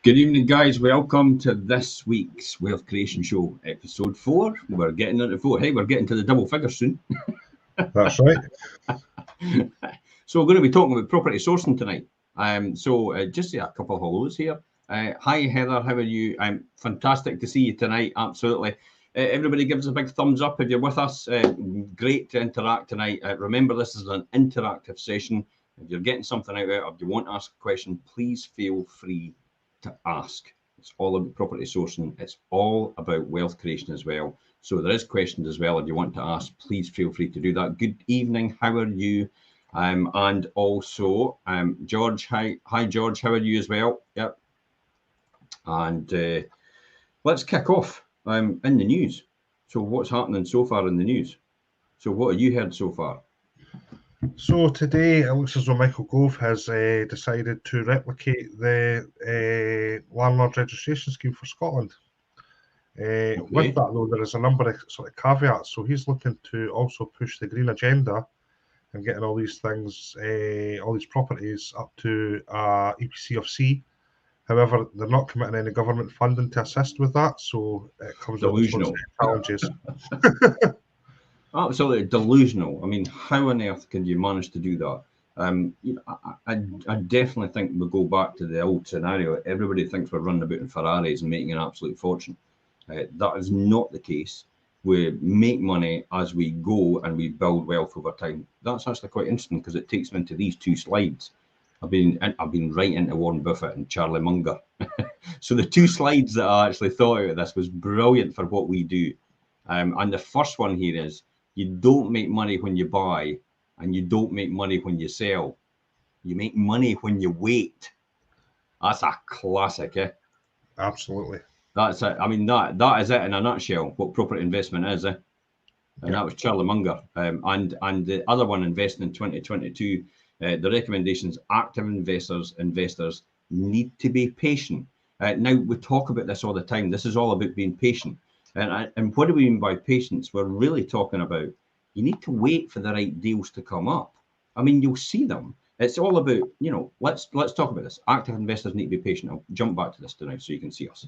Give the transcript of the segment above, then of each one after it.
Good evening, guys. Welcome to this week's Wealth Creation Show, episode 4. We're getting into 4. Hey, we're getting to the double figures soon. That's right. So we're going to be talking about property sourcing tonight. Just a couple of hellos here. Hi, Heather. How are you? Fantastic to see you tonight. Absolutely. Everybody gives a big thumbs up if you're with us. Great to interact tonight. Remember, this is an interactive session. If you're getting something out of it, or if you want to ask a question, please feel free to ask. It's all about property sourcing. It's all about wealth creation as well. So there is questions as well. If you want to ask, please feel free to do that. Good evening. How are you? And also, George. Hi, George. How are you as well? Yep. And let's kick off in the news. So what's happening so far in the news? So what have you heard so far? So today, it looks as though Michael Gove has decided to replicate the landlord registration scheme for Scotland. Okay. With that, though, there is a number of sort of caveats. So he's looking to also push the green agenda and getting all these things, all these properties up to EPC of C. However, they're not committing any government funding to assist with that, so it comes with all sorts of challenges. Absolutely delusional. I mean, how on earth can you manage to do that? I definitely think we'll go back to the old scenario. Everybody thinks we're running about in Ferraris and making an absolute fortune. That is not the case. We make money as we go and we build wealth over time. That's actually quite interesting because it takes me into these two slides. I've been right into Warren Buffett and Charlie Munger. So the two slides that I actually thought out of this was brilliant for what we do. And the first one here is, you don't make money when you buy, and you don't make money when you sell. You make money when you wait. That's a classic, eh? Absolutely. That's it. I mean, that is it in a nutshell, what property investment is, eh? And that was Charlie Munger. And the other one, investing in 2022, the recommendations, active investors need to be patient. Now, we talk about this all the time. This is all about being patient. And what do we mean by patience? We're really talking about you need to wait for the right deals to come up. I mean, you'll see them. It's all about, let's talk about this. Active investors need to be patient. I'll jump back to this tonight so you can see us.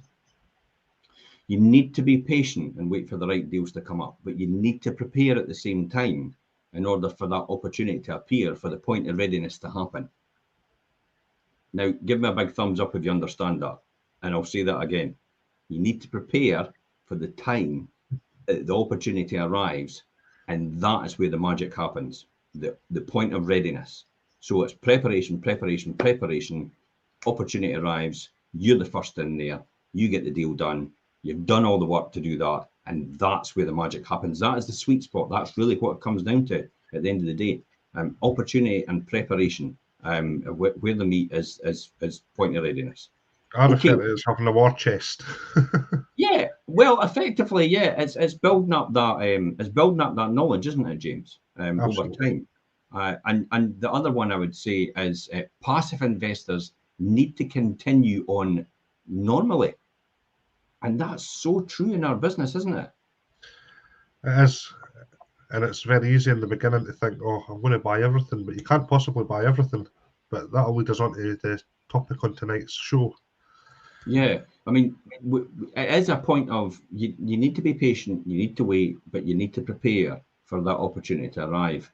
You need to be patient and wait for the right deals to come up, but you need to prepare at the same time in order for that opportunity to appear, for the point of readiness to happen. Now, give me a big thumbs up if you understand that. And I'll say that again. You need to prepare for the time that the opportunity arrives, and that is where the magic happens, the point of readiness. So it's preparation, opportunity arrives, you're the first in there, you get the deal done, you've done all the work to do that, and that's where the magic happens. That is the sweet spot. That's really what it comes down to at the end of the day. Opportunity and preparation, where the meat is point of readiness. I refer to it as having a war chest. Yeah, well, effectively, yeah, it's building up that knowledge, isn't it, James? Over time. And the other one I would say is passive investors need to continue on normally, and that's so true in our business, isn't it? It is, and it's very easy in the beginning to think, "Oh, I'm going to buy everything," but you can't possibly buy everything. But that'll lead us on to the topic on tonight's show. Yeah, I mean, it is a point of you need to be patient, you need to wait, but you need to prepare for that opportunity to arrive.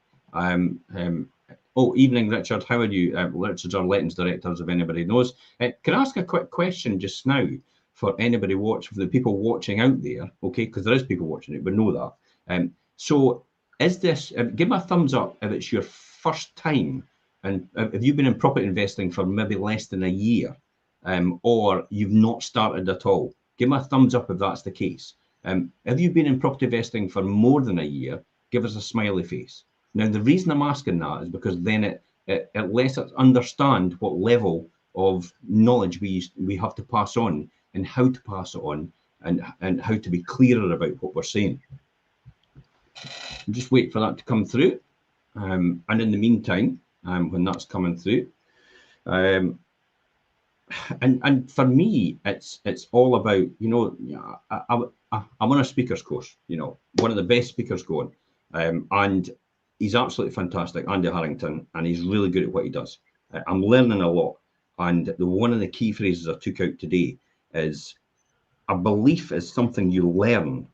Evening, Richard. How are you? Richard's our Lettings Director, if anybody knows. Can I ask a quick question just now for anybody for the people watching out there, okay, because there is people watching it, we know that. So is this, give me a thumbs up if it's your first time, and have you been in property investing for maybe less than a year? Or you've not started at all? Give me a thumbs up if that's the case. Have you been in property investing for more than a year? Give us a smiley face. Now, the reason I'm asking that is because then it lets us understand what level of knowledge we have to pass on and how to pass it on and how to be clearer about what we're saying. Just wait for that to come through. And in the meantime, when that's coming through, and for me, it's all about, I'm on a speakers course, one of the best speakers going, and he's absolutely fantastic, Andy Harrington, and he's really good at what he does. I'm learning a lot, And one of the key phrases I took out today is a belief is something you learn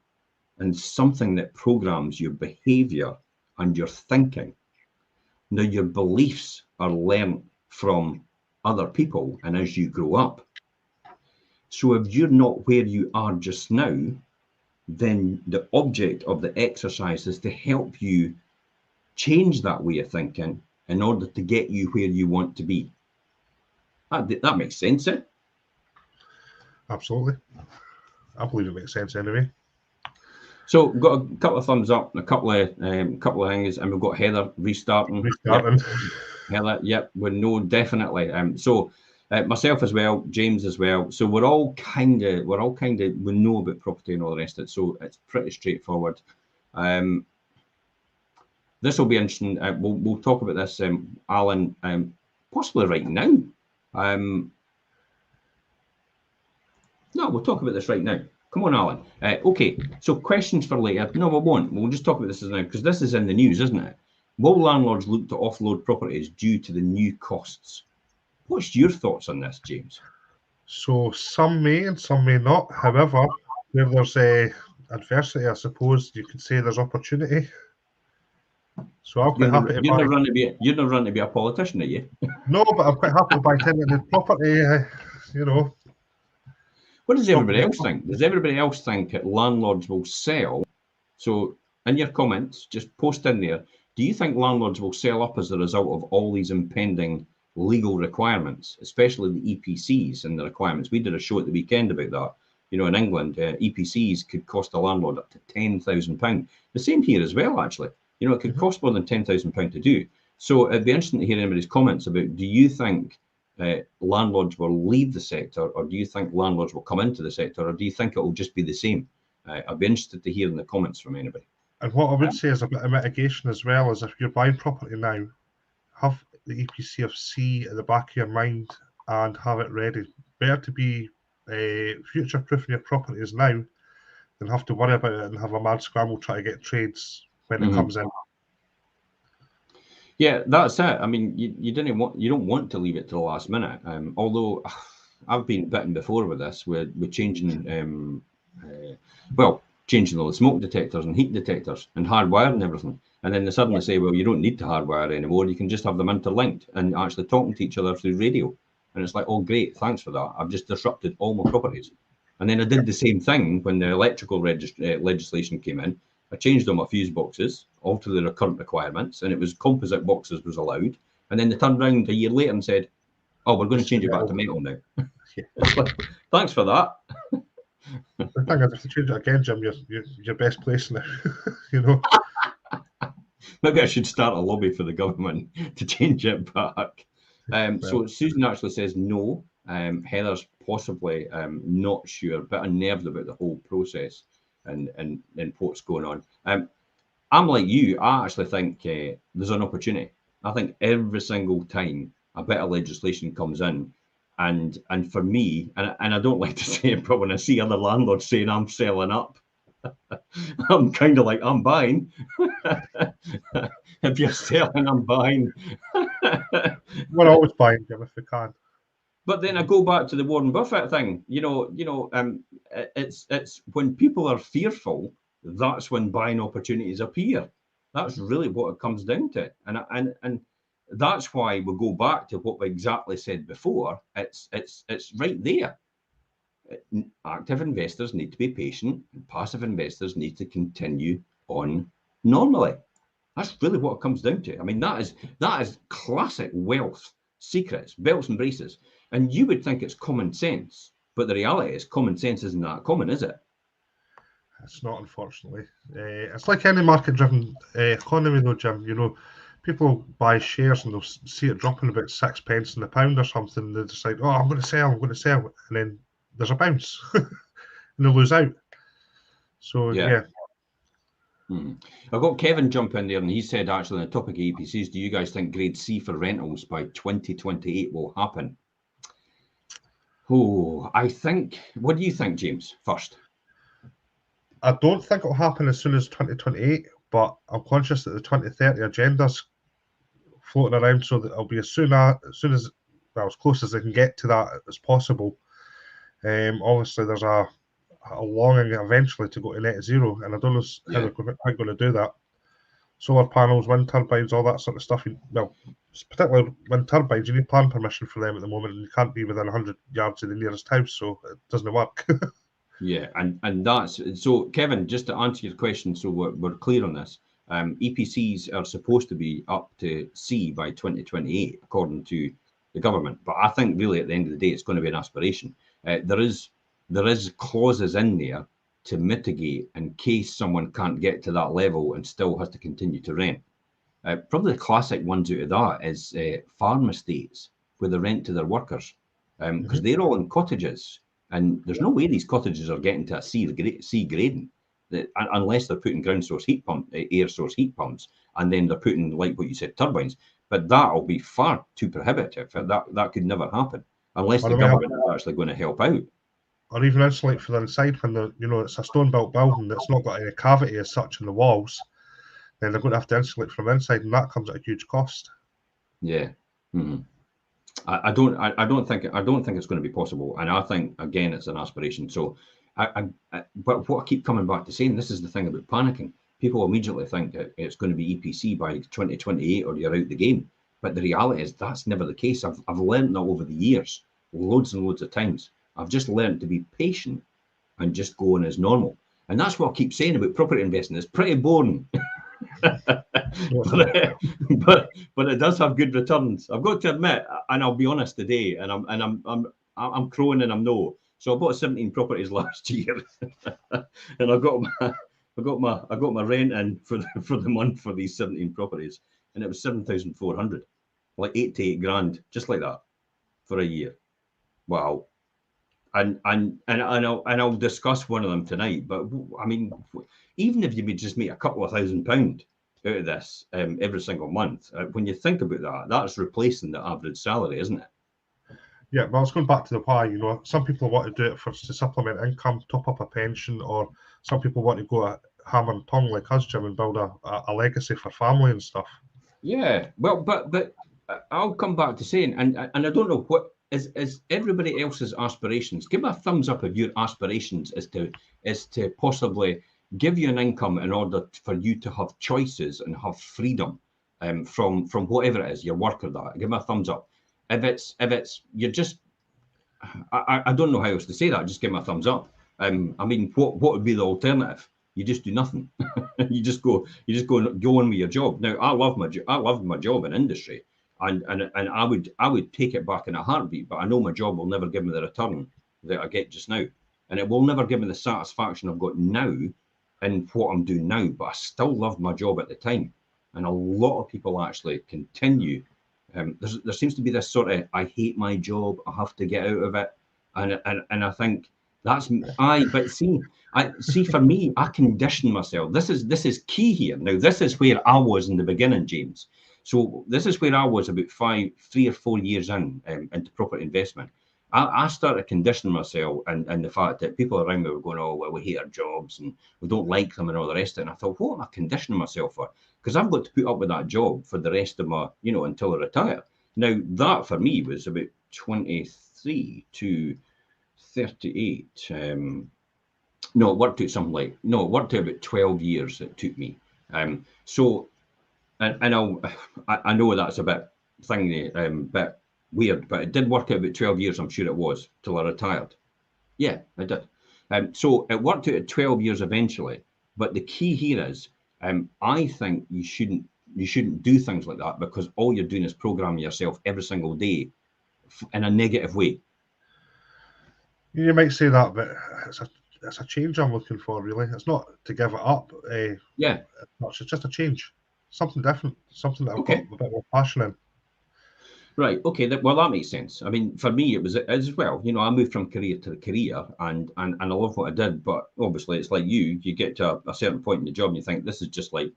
and something that programs your behavior and your thinking. Now, your beliefs are learned from other people and as you grow up. So if you're not where you are just now, then the object of the exercise is to help you change that way of thinking in order to get you where you want to be. That makes sense, eh? Absolutely. I believe it makes sense anyway. So we've got a couple of thumbs up and a couple of things, and we've got Heather restarting. Restarting. Yep. Heather, yep, we know definitely. So myself as well, James as well. So we're all kind of we know about property and all the rest of it. So it's pretty straightforward. This will be interesting. We'll talk about this, Alan, possibly right now. No, we'll talk about this right now. Come on, Alan. Okay, so questions for later. No, we won't. We'll just talk about this now because this is in the news, isn't it? Will landlords look to offload properties due to the new costs? What's your thoughts on this, James? So some may and some may not. However, where there's adversity, I suppose you could say there's opportunity. So I'm quite happy to You're not running to be a politician, are you? No, but I'm quite happy to buy tenanted property, you know. What does everybody else think? Does everybody else think that landlords will sell? So in your comments, just post in there, do you think landlords will sell up as a result of all these impending legal requirements, especially the EPCs and the requirements? We did a show at the weekend about that. You know, in England, EPCs could cost a landlord up to £10,000. The same here as well, actually. You know, it could cost more than £10,000 to do. So it'd be interesting to hear anybody's comments about, do you think landlords will leave the sector, or do you think landlords will come into the sector, or do you think it will just be the same? I'd be interested to hear in the comments from anybody. And what I would say is a bit of mitigation as well, is if you're buying property now, have the EPC of C at the back of your mind and have it ready. Better to be future-proofing your properties now than have to worry about it and have a mad scramble trying to get trades when it comes in. Yeah, that's it. I mean, you don't want to leave it to the last minute. Although I've been bitten before with this, with changing, changing all the smoke detectors and heat detectors and hardwire and everything, and then they suddenly say, well, you don't need to hardwire anymore. You can just have them interlinked and actually talking to each other through radio. And it's like, oh, great, thanks for that. I've just disrupted all my properties. And then I did the same thing when the electrical legislation came in. I changed all my fuse boxes, all to the current requirements, and it was composite boxes was allowed. And then they turned around a year later and said, oh, we're going to change it back to metal now. It's like, thanks for that. The thing is, if you change it again, Jim, you're best placed now, you know. Maybe I should start a lobby for the government to change it back. So Susan actually says no. Heather's possibly not sure, but unnerved about the whole process and what's going on. I'm like you. I actually think there's an opportunity. I think every single time a bit of legislation comes in, and for me, and I don't like to say it, but when I see other landlords saying I'm selling up, I'm kind of like, I'm buying. If you're selling, I'm buying. We're always buying, Jim, if we can. But then I go back to the Warren Buffett thing. It's when people are fearful, that's when buying opportunities appear. That's really what it comes down to, and that's why we go back to what we exactly said before. It's right there. Active investors need to be patient, and passive investors need to continue on normally. That's really what it comes down to. I mean, that is classic wealth secrets, belts and braces. And you would think it's common sense, but the reality is common sense isn't that common, is it? It's not, unfortunately. It's like any market-driven economy, though, Jim. You know, people buy shares and they'll see it dropping about 6 pence in the pound or something. And they decide, oh, I'm going to sell, and then there's a bounce, and they lose out. So yeah. I've got Kevin jump in there, and he said, actually, on the topic of EPCs, do you guys think Grade C for rentals by 2028 will happen? Oh, I think. What do you think, James? First. I don't think it'll happen as soon as 2028, but I'm conscious that the 2030 agenda's floating around, so that it'll be as soon as well, as close as they can get to that as possible. Obviously, there's a longing eventually to go to net zero, and I don't know how they're going to do that. Solar panels, wind turbines, all that sort of stuff. Well, particularly wind turbines, you need plan permission for them at the moment, and you can't be within 100 yards of the nearest house, so it doesn't work. Yeah, and that's so, Kevin, just to answer your question, so we're clear on this. EPCs are supposed to be up to C by 2028, according to the government. But I think really at the end of the day, it's going to be an aspiration. There is clauses in there to mitigate in case someone can't get to that level and still has to continue to rent. Probably the classic ones out of that is farm estates where they rent to their workers, because they're all in cottages. And there's no way these cottages are getting to a C grading, unless they're putting ground source heat pump, air source heat pumps, and then they're putting, like what you said, turbines. But that'll be far too prohibitive. That could never happen unless the government is actually going to help out. Or even insulate for the inside when it's a stone built building that's not got any cavity as such in the walls. Then they're going to have to insulate from inside, and that comes at a huge cost. Yeah. I don't think it's going to be possible, and I think again it's an aspiration. So, but what I keep coming back to saying, this is the thing about panicking. People immediately think that it's going to be EPC by 2028 or you're out the game. But the reality is that's never the case. I've learned that over the years, loads and loads of times. I've just learned to be patient and just go on as normal. And that's what I keep saying about property investing. It's pretty boring. but it does have good returns. I've got to admit, and I'll be honest today, and I'm crowing and I'm no. So I bought 17 properties last year, and I got my rent in for the month for these 17 properties, and it was 7,400, like 8 to 8 grand, just like that, for a year. Wow. And I'll discuss one of them tonight. But I mean, even if you just make a couple of £1,000 out of this every single month, when you think about that, that's replacing the average salary, isn't it? Yeah, well, it's going back to the why. Some people want to do it to supplement income, top up a pension, or some people want to go at hammer and tongue like us, Jim, and build a legacy for family and stuff. Yeah, well, but I'll come back to saying, and I don't know what is everybody else's aspirations. Give me a thumbs up if your aspirations is to possibly give you an income in order for you to have choices and have freedom from whatever it is, your work or that. Give me a thumbs up. If it's you're just, I don't know how else to say that. Just give me a thumbs up. I mean, what would be the alternative? You just do nothing. you just go on with your job. Now, I love my job in industry, and I would take it back in a heartbeat. But I know my job will never give me the return that I get just now, and it will never give me the satisfaction I've got now in what I'm doing now. But I still loved my job at the time, and a lot of people actually continue. There seems to be this sort of, I hate my job, I have to get out of it, and I think that's but see for me, I condition myself. This is key here. Now this is where I was in the beginning, James. So this is where I was about 3 or 4 years into property investment. I started conditioning myself and the fact that people around me were going, oh, well, we hate our jobs and we don't like them and all the rest of it. And I thought, what am I conditioning myself for? Because I've got to put up with that job for the rest of my, until I retire. Now, that for me was about 23 to 38. It worked out it worked out about 12 years it took me. So, and I know that's a bit thingy, bit weird, but it did work out about 12 years, I'm sure it was, till I retired. Yeah, I did. So it worked out at 12 years eventually. But the key here is, I think you shouldn't do things like that, because all you're doing is programming yourself every single day in a negative way. You might say that, but it's a change I'm looking for, really. It's not to give it up. Yeah. It's just a change. Something different. Something that I've got a bit more passion in. Right. Okay. Well, that makes sense. I mean, for me, it was as well. I moved from career to career, and I love what I did. But obviously, it's like you get to a certain point in the job, and you think this is just like.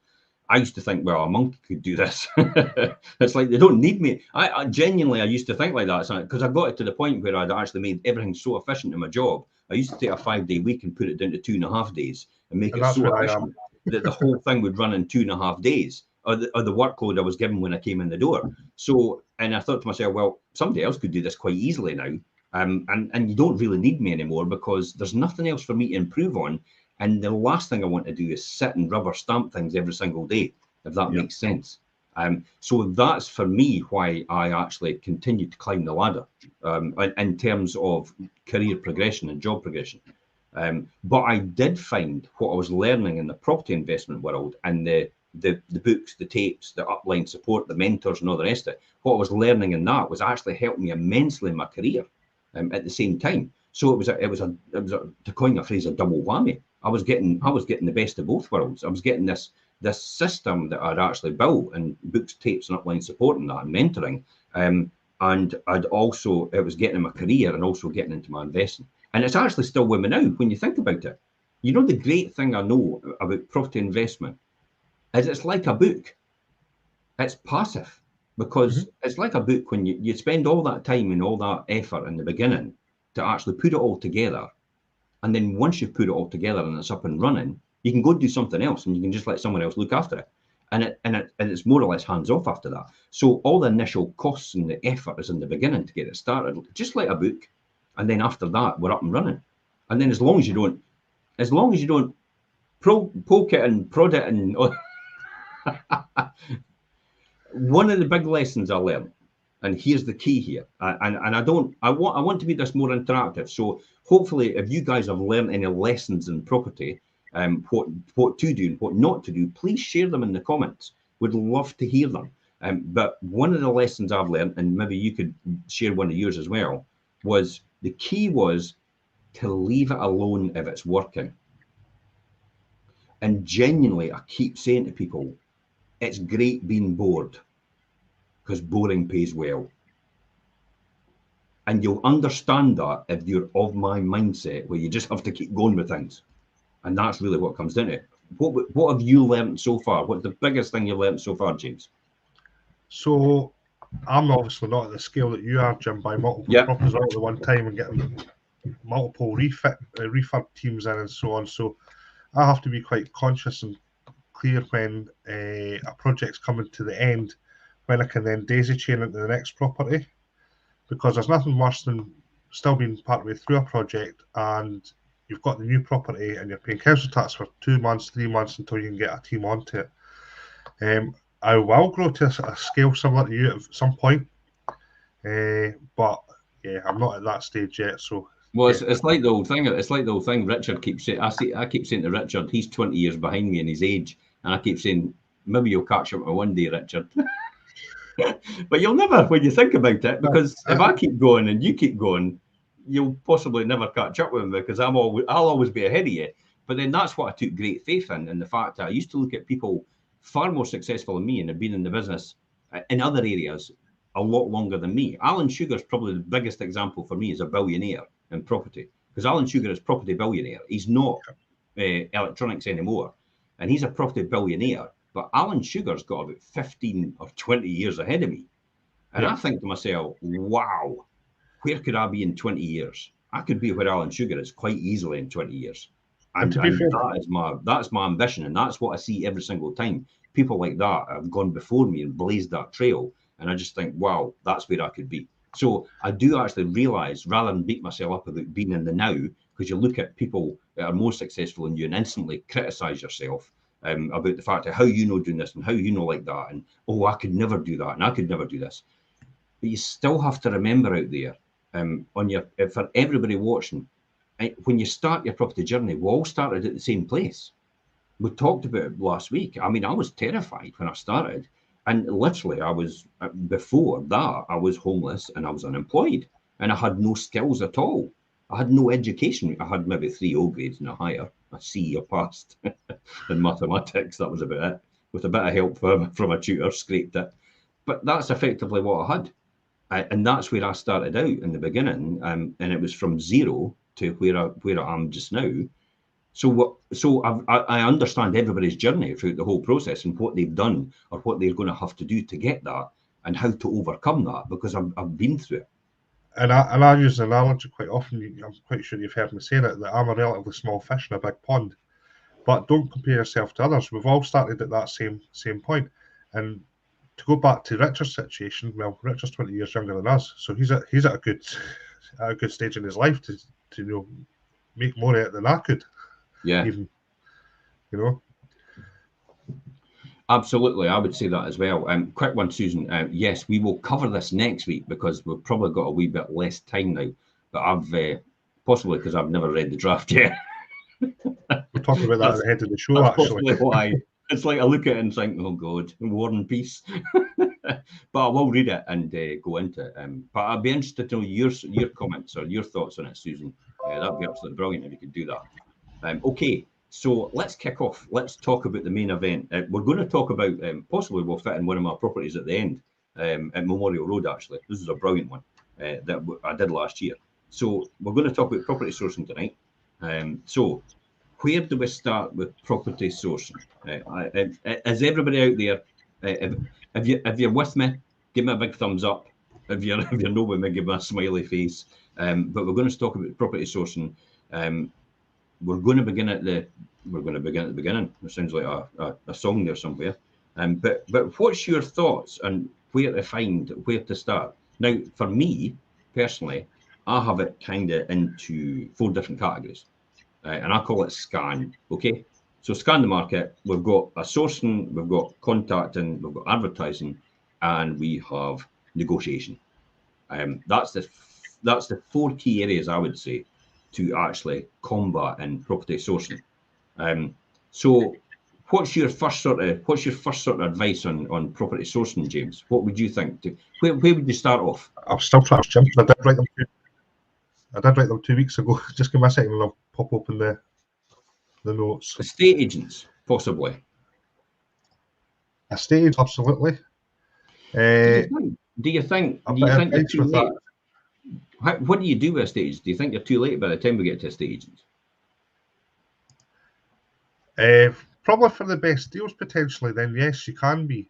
I used to think, well, a monkey could do this. It's like they don't need me. I genuinely used to think like that, because I got it to the point where I'd actually made everything so efficient in my job. I used to take a 5-day week and put it down to 2.5 days and make it so efficient that the whole thing would run in 2.5 days. or the workload I was given when I came in the door. So, and I thought to myself, well, somebody else could do this quite easily now. And you don't really need me anymore because there's nothing else for me to improve on. And the last thing I want to do is sit and rubber stamp things every single day, if that makes sense. So that's for me why I actually continue to climb the ladder in terms of career progression and job progression. But I did find what I was learning in the property investment world and the books, the tapes, the upline support, the mentors, and all the rest of it. What I was learning in that was actually helped me immensely in my career at the same time. So it was a to coin a phrase, a double whammy. I was getting the best of both worlds. I was getting this system that I'd actually built and books, tapes, and upline support and that and mentoring. And I'd also, it was getting in my career and also getting into my investing. And it's actually still with me now when you think about it. You know, the great thing I know about property investment is it's like a book. It's passive because it's like a book when you spend all that time and all that effort in the beginning to actually put it all together. And then once you've put it all together and it's up and running, you can go do something else and you can just let someone else look after it. And it's more or less hands off after that. So all the initial costs and the effort is in the beginning to get it started, just like a book. And then after that, we're up and running. And then as long as you don't poke it and prod it and one of the big lessons I learned, and here's the key here, and I want to make this more interactive. So hopefully, if you guys have learned any lessons in property, what to do and what not to do, please share them in the comments. Would love to hear them. But one of the lessons I've learned, and maybe you could share one of yours as well, was the key was to leave it alone if it's working. And genuinely, I keep saying to people, it's great being bored because boring pays well. And you'll understand that if you're of my mindset where you just have to keep going with things. And that's really what comes down to it. What have you learned so far? What's the biggest thing you've learned so far, James? So I'm obviously not at the scale that you are, Jim, by multiple properties all at the one time and getting multiple refurb teams in and so on. So I have to be quite conscious and clear when a project's coming to the end, when I can then daisy chain into the next property, because there's nothing worse than still being partway through a project and you've got the new property and you're paying council tax for 2 months, 3 months until you can get a team onto it. I will grow to a scale similar to you at some point, but yeah, I'm not at that stage yet. So well, it's like the old thing. It's like the old thing. Richard keeps saying. I keep saying to Richard, he's 20 years behind me in his age, and I keep saying, maybe you'll catch up with one day, Richard. But you'll never, when you think about it, because if I keep going and you keep going, you'll possibly never catch up with me because I'll always be ahead of you. But then that's what I took great faith in the fact that I used to look at people far more successful than me and have been in the business in other areas a lot longer than me. Alan Sugar's probably the biggest example for me as a billionaire in property, because Alan Sugar is property billionaire. He's not electronics anymore, and he's a property billionaire. But Alan Sugar's got about 15 or 20 years ahead of me. And I think to myself, wow, where could I be in 20 years? I could be where Alan Sugar is quite easily in 20 years. And that's my ambition. And that's what I see every single time. People like that have gone before me and blazed that trail. And I just think, wow, that's where I could be. So I do actually realize, rather than beat myself up about being in the now, because you look at people that are more successful than you and instantly criticize yourself about the fact of how you know doing this and how you know like that. And, oh, I could never do that. And I could never do this. But you still have to remember out there, for everybody watching, when you start your property journey, we all started at the same place. We talked about it last week. I mean, I was terrified when I started. And literally, before that, I was homeless and I was unemployed. And I had no skills at all. I had no education. I had maybe 3 O grades and a higher. A C or passed in mathematics. That was about it. With a bit of help from a tutor, scraped it. But that's effectively what I had. And that's where I started out in the beginning. And it was from 0 to where I am just now. So I understand everybody's journey throughout the whole process and what they've done or what they're going to have to do to get that and how to overcome that, because I've been through it. And I use the analogy quite often. I'm quite sure you've heard me say it, that I'm a relatively small fish in a big pond. But don't compare yourself to others. We've all started at that same point. And to go back to Richard's situation, well, Richard's 20 years younger than us, so he's at a good stage in his life to make more out than I could. Yeah, even, absolutely. I would say that as well. Quick one, Susan. Yes, we will cover this next week because we've probably got a wee bit less time now. But I've possibly because I've never read the draft yet. We'll talk about that at the head of the show, That's actually. possibly why. It's like I look at it and think, oh God, War and Peace. But I will read it and go into it. But I'd be interested to know your comments or your thoughts on it, Susan. That'd be absolutely brilliant if you could do that. Okay, so let's kick off. Let's talk about the main event. We're going to talk about, possibly we'll fit in one of my properties at the end, at Memorial Road, actually. This is a brilliant one that I did last year. So we're going to talk about property sourcing tonight. So where do we start with property sourcing? Is everybody out there, if you're with me, give me a big thumbs up. If you're not with me, give me a smiley face. But we're going to talk about property sourcing. We're going to begin at the beginning. It sounds like a song there somewhere. But what's your thoughts on where to start? Now, for me personally, I have it kind of into 4 different categories. And I call it scan. Okay, so scan the market. We've got a sourcing, we've got contacting, we've got advertising, and we have negotiation. That's the 4 key areas I would say to actually combat in property sourcing. So, what's your first sort of advice on property sourcing, James? What would you think? Where would you start off? I'm still trying to jump. I did write them 2 weeks ago. Just give me a second and I'll pop open the notes. Estate agents, possibly. Estate agents, absolutely. Do you think you're too late? What do you do with estate agents? Do you think you're too late by the time we get to estate agents? Probably for the best deals, potentially, then yes, you can be.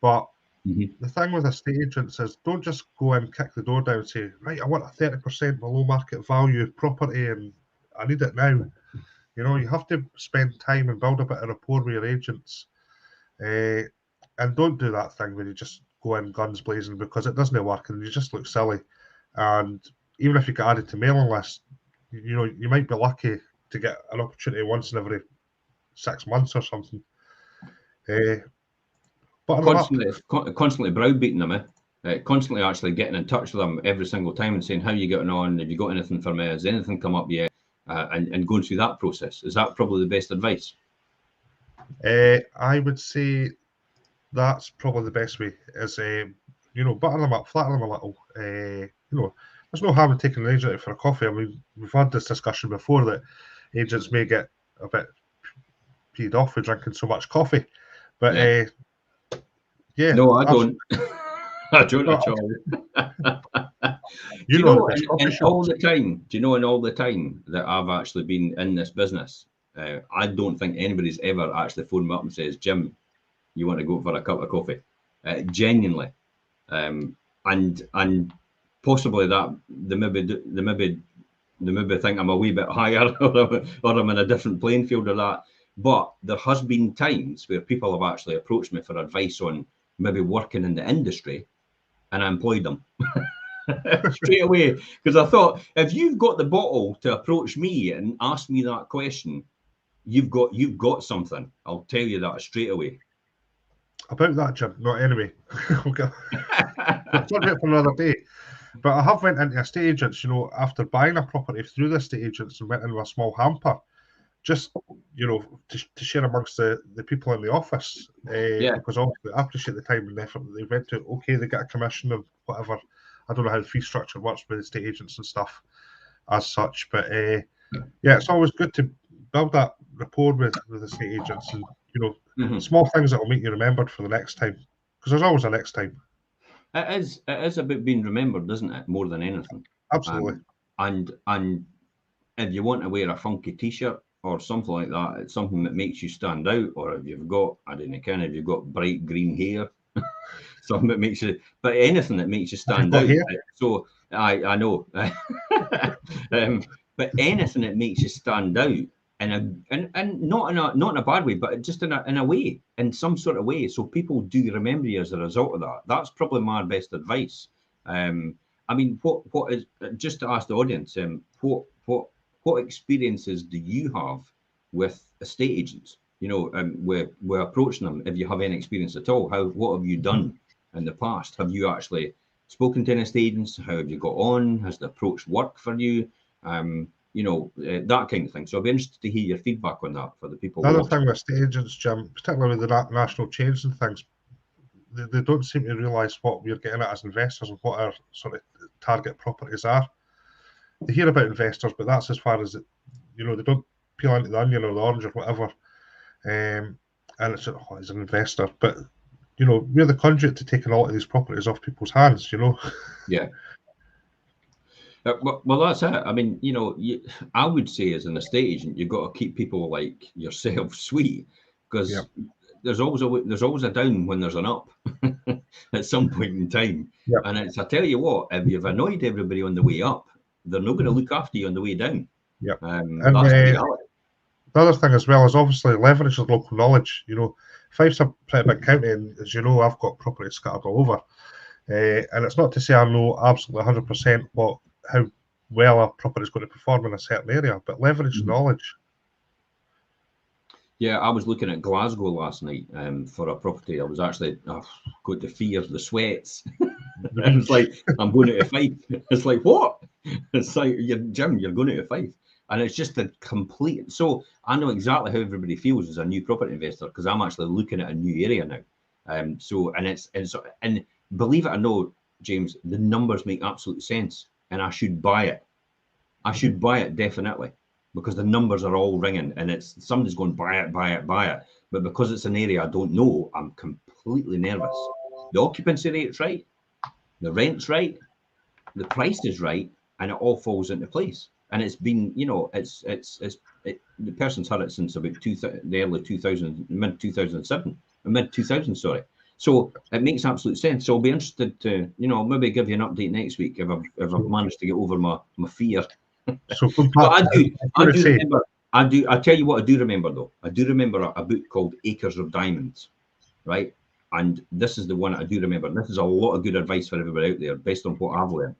But the thing with estate agents is don't just go and kick the door down and say, right, I want a 30% below market value property and I need it now. You have to spend time and build a bit of rapport with your agents. And don't do that thing where you just go in guns blazing, because it doesn't work and you just look silly. And even if you get added to mailing lists, you might be lucky to get an opportunity once in every 6 months or something. Constantly browbeating them, constantly actually getting in touch with them every single time and saying, how are you getting on? Have you got anything for me? Has anything come up yet? And going through that process. Is that probably the best advice? I would say that's probably the best way, is butter them up, flatter them a little. There's no harm in taking an agent for a coffee. I mean, we've had this discussion before that agents may get a bit peed off for drinking so much coffee, but no, I don't. I don't at all. Do you know, in all the time that I've actually been in this business, I don't think anybody's ever actually phoned me up and says, Jim, you want to go for a cup of coffee? Genuinely. And possibly that they maybe think I'm a wee bit higher or I'm in a different playing field or that. But there has been times where people have actually approached me for advice on maybe working in the industry, and I employed them straight away, because I thought, if you've got the bottle to approach me and ask me that question, you've got something. I'll tell you that straight away. About that, Jim. Not anyway. Okay. It's not it for another day. But I have went into estate agents, after buying a property through the estate agents, and went into a small hamper, just to share amongst the people in the office. Because obviously I appreciate the time and effort that they went to. Okay, they get a commission of whatever. I don't know how the fee structure works with estate agents and stuff as such, but it's always good to build that rapport with estate agents, and small things that will make you remembered for the next time, because there's always a next time. It is about being remembered, isn't it? More than anything. Absolutely. And if you want to wear a funky T-shirt or something like that, it's something that makes you stand out. Or if you've got, if you've got bright green hair, something that makes you, but anything that makes you stand out. So I know, but anything that makes you stand out and not in a bad way, but just in a way, in some sort of way, so people do remember you as a result of that. That's probably my best advice. I mean, what is, just to ask the audience, what experiences do you have with estate agents? You know, we're approaching them. If you have any experience at all, what have you done in the past? Have you actually spoken to an estate agent? How have you got on? Has the approach worked for you? You know, that kind of thing. So I'd be interested to hear your feedback on that for the people The other watching. thing with estate agents, Jim, particularly with the national chains and things, they don't seem to realise what we're getting at as investors and what our sort of target properties are. They hear about investors, but that's as far as it, you know, they don't peel into the onion or the orange or whatever. And it's, oh, he's an investor. But, you know, we're the conduit to taking a lot of these properties off people's hands, you know. Yeah. Well, that's it. I mean, you know, I would say as an estate agent, you've got to keep people like yourself sweet, because Yep. there's always a down when there's an up at some point in time. Yep. And I tell you what, if you've annoyed everybody on the way up, they're not going to look after you on the way down. Yep. And that's the reality. The other thing as well is obviously leverage of local knowledge. You know, Fife's a pretty big county, and as you know, I've got property scattered all over. And it's not to say I know absolutely 100% how well a property is going to perform in a certain area, but leverage knowledge. Yeah, I was looking at Glasgow last night for a property. I was actually going to fear the sweats. It's like, I'm going to Fife. It's like, what? It's like, Jim, you're going to Fife. And it's just a complete. So I know exactly how everybody feels as a new property investor, because I'm actually looking at a new area now. And believe it or not, James, the numbers make absolute sense, and I should buy it. I should buy it definitely, because the numbers are all ringing, and it's somebody's going, buy it. But because it's an area I don't know, I'm completely nervous. The occupancy rate's right, the rent's right, the price is right, and it all falls into place. And it's been, you know, the person's had it since about the early 2000s, mid 2000, sorry. So it makes absolute sense. So I'll be interested to, you know, maybe give you an update next week if I've managed to get over my fear. So But I tell you what, I do remember though. I do remember a book called Acres of Diamonds, right? And this is the one I do remember. And this is a lot of good advice for everybody out there, based on what I've learned.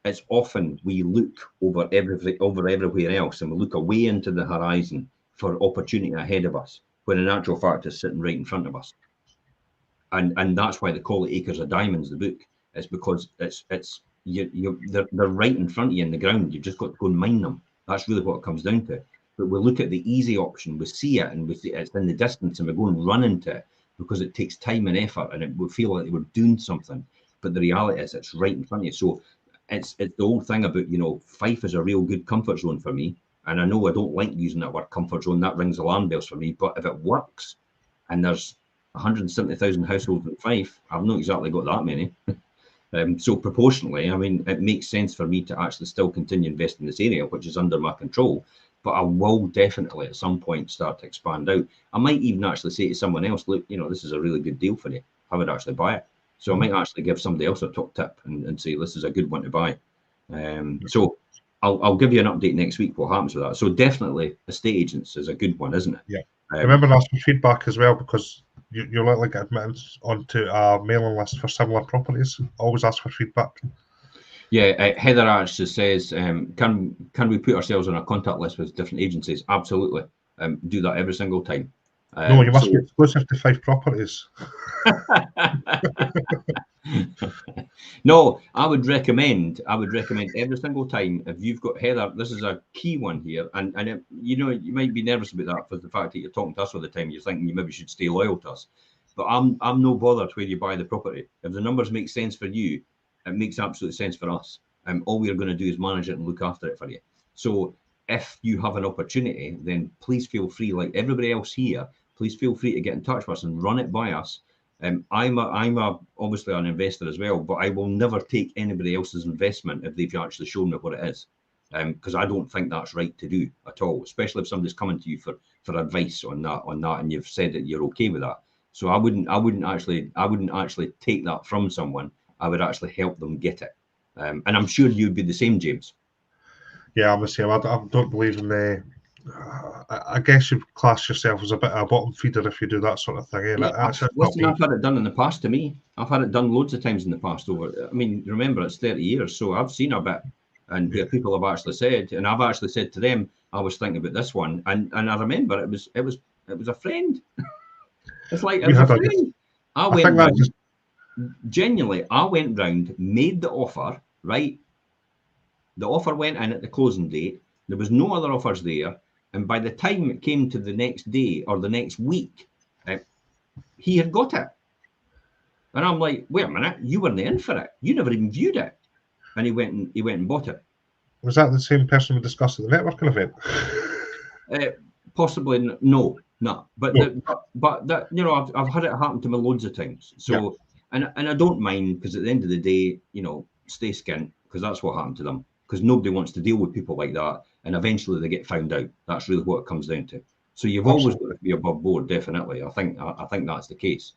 It's often we look over everywhere else, and we look away into the horizon for opportunity ahead of us, when in actual fact it's sitting right in front of us. And that's why they call it Acres of Diamonds, the book. It's because they're right in front of you in the ground. You've just got to go and mine them. That's really what it comes down to. But we look at the easy option, we see it, and we see it's in the distance, and we go and run into it because it takes time and effort, and we feel like we're doing something. But the reality is, it's right in front of you. So it's the old thing about, you know, Fife is a real good comfort zone for me. And I know I don't like using that word comfort zone. That rings alarm bells for me. But if it works, and there's 170,000 households in Fife, I've not exactly got that many. So proportionally, I mean, it makes sense for me to actually still continue investing in this area, which is under my control. But I will definitely at some point start to expand out. I might even actually say to someone else, look, you know, this is a really good deal for you. I would actually buy it. So I might actually give somebody else a top tip and say, this is a good one to buy. So I'll give you an update next week what happens with that. So definitely estate agents is a good one, isn't it? Yeah. Remember to ask for feedback as well, because you're likely to get admitted onto a mailing list for similar properties. Always ask for feedback. Yeah, Heather actually says, can we put ourselves on a contact list with different agencies? Absolutely. Do that every single time. No, you must be exclusive to 5 properties. No, I would recommend every single time, if you've got, Heather, this is a key one here, and it, you know, you might be nervous about that for the fact that you're talking to us all the time. You're thinking you maybe should stay loyal to us, but I'm no bothered where you buy the property. If the numbers make sense for you, it makes absolute sense for us. All we're going to do is manage it and look after it for you. So if you have an opportunity, then please feel free, like everybody else here, please feel free to get in touch with us and run it by us. I'm obviously an investor as well, but I will never take anybody else's investment if they've actually shown me what it is, because I don't think that's right to do at all, especially if somebody's coming to you for advice on that, and you've said that you're okay with that. So I wouldn't actually take that from someone. I would actually help them get it, and I'm sure you'd be the same, James. Yeah, I'm the same. I don't believe in I guess you class yourself as a bit of a bottom feeder if you do that sort of thing. Yeah, That's not listen, me. I've had it done in the past to me. I've had it done loads of times in the past. I mean, remember, it's 30 years, so I've seen a bit, and where people have actually said, and I've actually said to them, I was thinking about this one, and I remember it was a friend. It's like it We was a had a, friend. I I think went that just round, genuinely, I went round, made the offer, right? The offer went in at the closing date. There was no other offers there, and by the time it came to the next day or the next week, he had got it. And I'm like, wait a minute, you weren't in for it. You never even viewed it. And he went and bought it. was that the same person we discussed at the networking event? Possibly no. But No. that, you know, I've had it happen to me loads of times. So and I don't mind, because at the end of the day, you know, stay skint, because that's what happened to them. Because nobody wants to deal with people like that, and eventually they get found out. That's really what it comes down to. So you've always got to be above board, definitely. I think that's the case.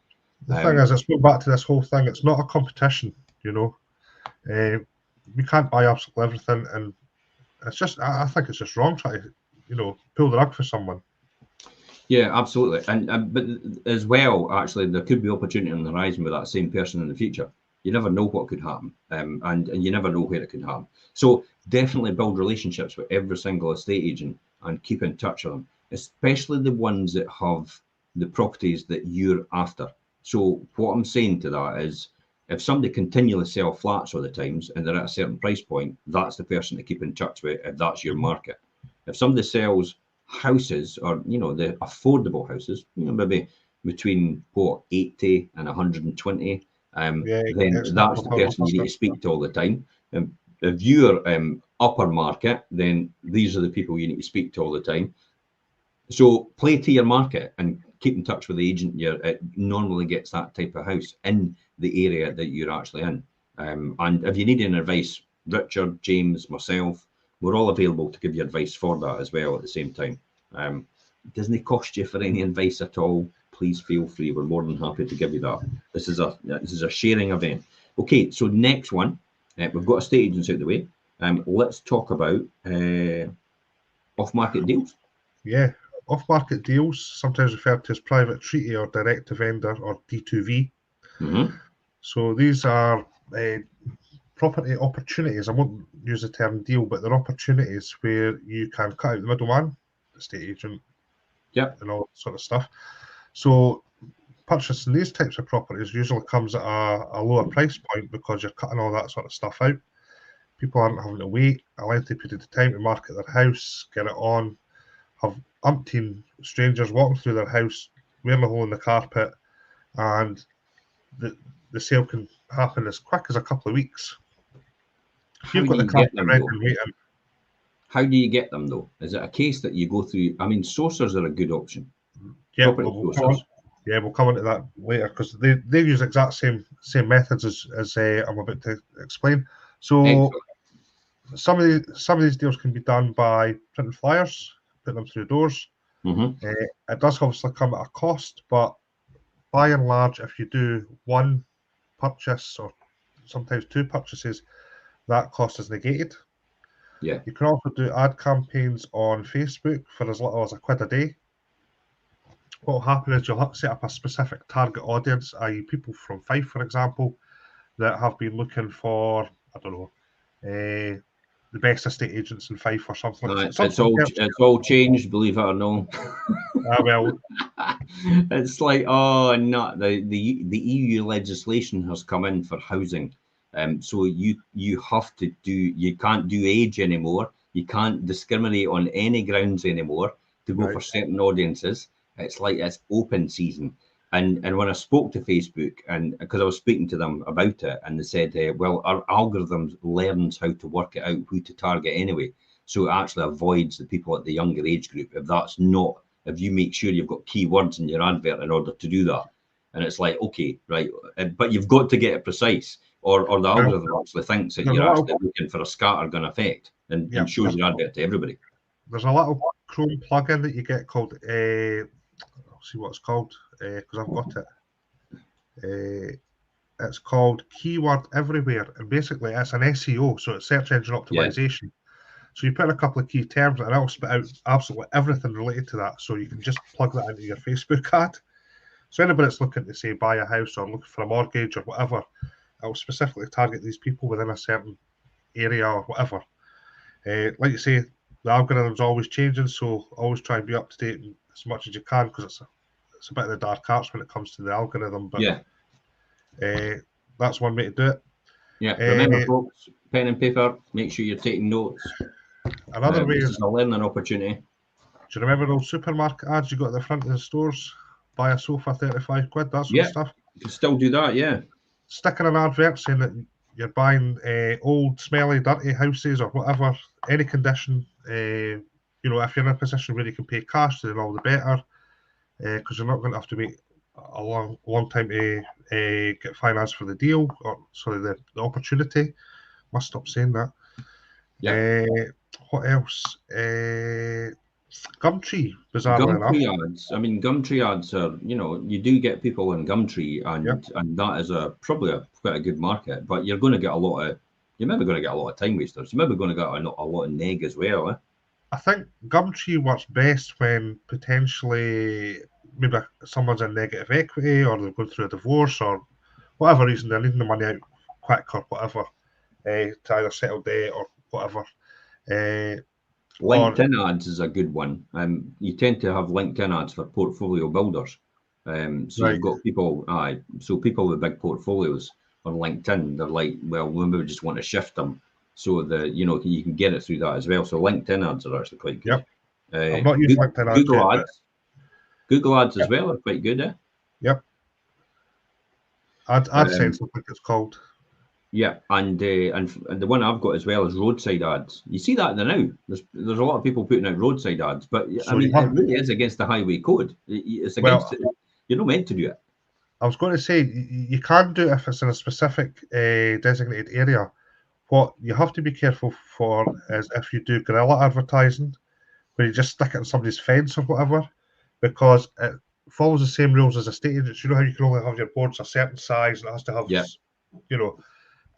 The thing is, it's going back to this whole thing. It's not a competition, you know. We can't buy absolutely everything, and it's just, I think it's just wrong trying to, you know, pull the rug for someone. Yeah, absolutely. And but as well, actually, there could be opportunity on the horizon with that same person in the future. You never know what could happen, and you never know where it could happen. So definitely build relationships with every single estate agent and keep in touch with them, especially the ones that have the properties that you're after. So what I'm saying to that is, if somebody continually sell flats all the times and they're at a certain price point, that's the person to keep in touch with if that's your market. If somebody sells houses, or you know, the affordable houses, you know, maybe between what 80 and 120, Yeah, then it's not that's the person you need to speak to all the time. If you're upper market, then these are the people you need to speak to all the time. So play to your market and keep in touch with the agent it normally gets that type of house in the area that you're actually in. And if you need any advice, Richard, James, myself, we're all available to give you advice for that as well at the same time. It doesn't cost you for any advice at all. Please feel free. We're more than happy to give you that. This is a sharing event. Okay, so next one, we've got estate agents out the way. Let's talk about off-market deals. Yeah, off-market deals, sometimes referred to as private treaty or direct to vendor or D2V. Mm-hmm. So these are property opportunities. I won't use the term deal, but they're opportunities where you can cut out the middleman, the estate agent, and all that sort of stuff. So purchasing these types of properties usually comes at a lower price point because you're cutting all that sort of stuff out. People aren't having to wait a lengthy period of time to market their house, get it on, have umpteen strangers walking through their house, wearing a hole in the carpet, and the sale can happen as quick as a couple of weeks. If you've got the carpet ready and waiting. How do you get them though? Is it a case that you go through? I mean, sourcers are a good option. Yeah, we'll come on to that later because they use exact same methods as I'm about to explain. So some of these deals can be done by printing flyers, putting them through doors. Mm-hmm. It does obviously come at a cost, but by and large, if you do one purchase or sometimes two purchases, that cost is negated. Yeah. You can also do ad campaigns on Facebook for as little as £1 a day. What will happen is you'll set up a specific target audience, i.e. people from Fife, for example, that have been looking for, I don't know, the best estate agents in Fife or something. It's all changed, believe it or not. Well, it's like, oh, no, the EU legislation has come in for housing. So you have to you can't do age anymore. You can't discriminate on any grounds anymore to go for certain audiences. It's like it's open season. And when I spoke to Facebook, and because I was speaking to them about it, and they said, well, our algorithms learns how to work it out, who to target anyway. So it actually avoids the people at the younger age group if you make sure you've got keywords in your advert in order to do that. And it's like, okay, right, but you've got to get it precise, or the algorithm actually thinks that you're actually looking for a scattergun effect and shows your advert to everybody. There's a little Chrome plugin that you get called, I'll see what it's called, because I've got it. It's called Keyword Everywhere, and basically it's an SEO, so it's search engine optimization. So you put in a couple of key terms and it'll spit out absolutely everything related to that. So you can just plug that into your Facebook ad. So anybody that's looking to, say, buy a house or looking for a mortgage or whatever, it'll specifically target these people within a certain area or whatever. Like you say, the algorithm's always changing, so always try and be up to date as much as you can, because it's a bit of the dark arts when it comes to the algorithm. But yeah, that's one way to do it. yeah. Remember, folks, pen and paper. Make sure you're taking notes. Another way this is a learning opportunity. Do you remember those supermarket ads you got at the front of the stores? Buy a sofa, 35 quid, that sort of stuff. You can still do that, yeah. Sticking an advert saying that you're buying old, smelly, dirty houses or whatever, any condition. You know, if you're in a position where you can pay cash, then all the better, because you're not going to have to wait a long time to get finance for the deal, or sorry, the opportunity. Must stop saying that. Yeah. What else? Gumtree, bizarrely enough. Ads. I mean, Gumtree ads are, you know, you do get people in Gumtree, and that is probably quite a good market. But you're going to get you're maybe going to get a lot of time wasters. You're maybe going to get a lot of neg as well. I think Gumtree works best when potentially maybe someone's in negative equity, or they're going through a divorce, or whatever reason they're needing the money out quick or whatever, to either settle debt or whatever. LinkedIn ads is a good one. You tend to have LinkedIn ads for portfolio builders. So you've got people, so people with big portfolios on LinkedIn, they're like, well, we maybe just want to shift them, so that you can get it through that as well. So LinkedIn ads are actually quite good. Yep. I'm not using LinkedIn ads Google yet, ads. Google ads as well are quite good, eh? Yep. AdSense, I think it's called. Yeah, and the one I've got as well is roadside ads. You see that now. There's a lot of people putting out roadside ads, but so I mean, it really is against the highway code. It's against it. You're not meant to do it. I was going to say you can do it if it's in a specific designated area. What you have to be careful for is if you do guerrilla advertising, where you just stick it in somebody's fence or whatever, because it follows the same rules as estate agents. You know how you can only have your boards a certain size and it has to have,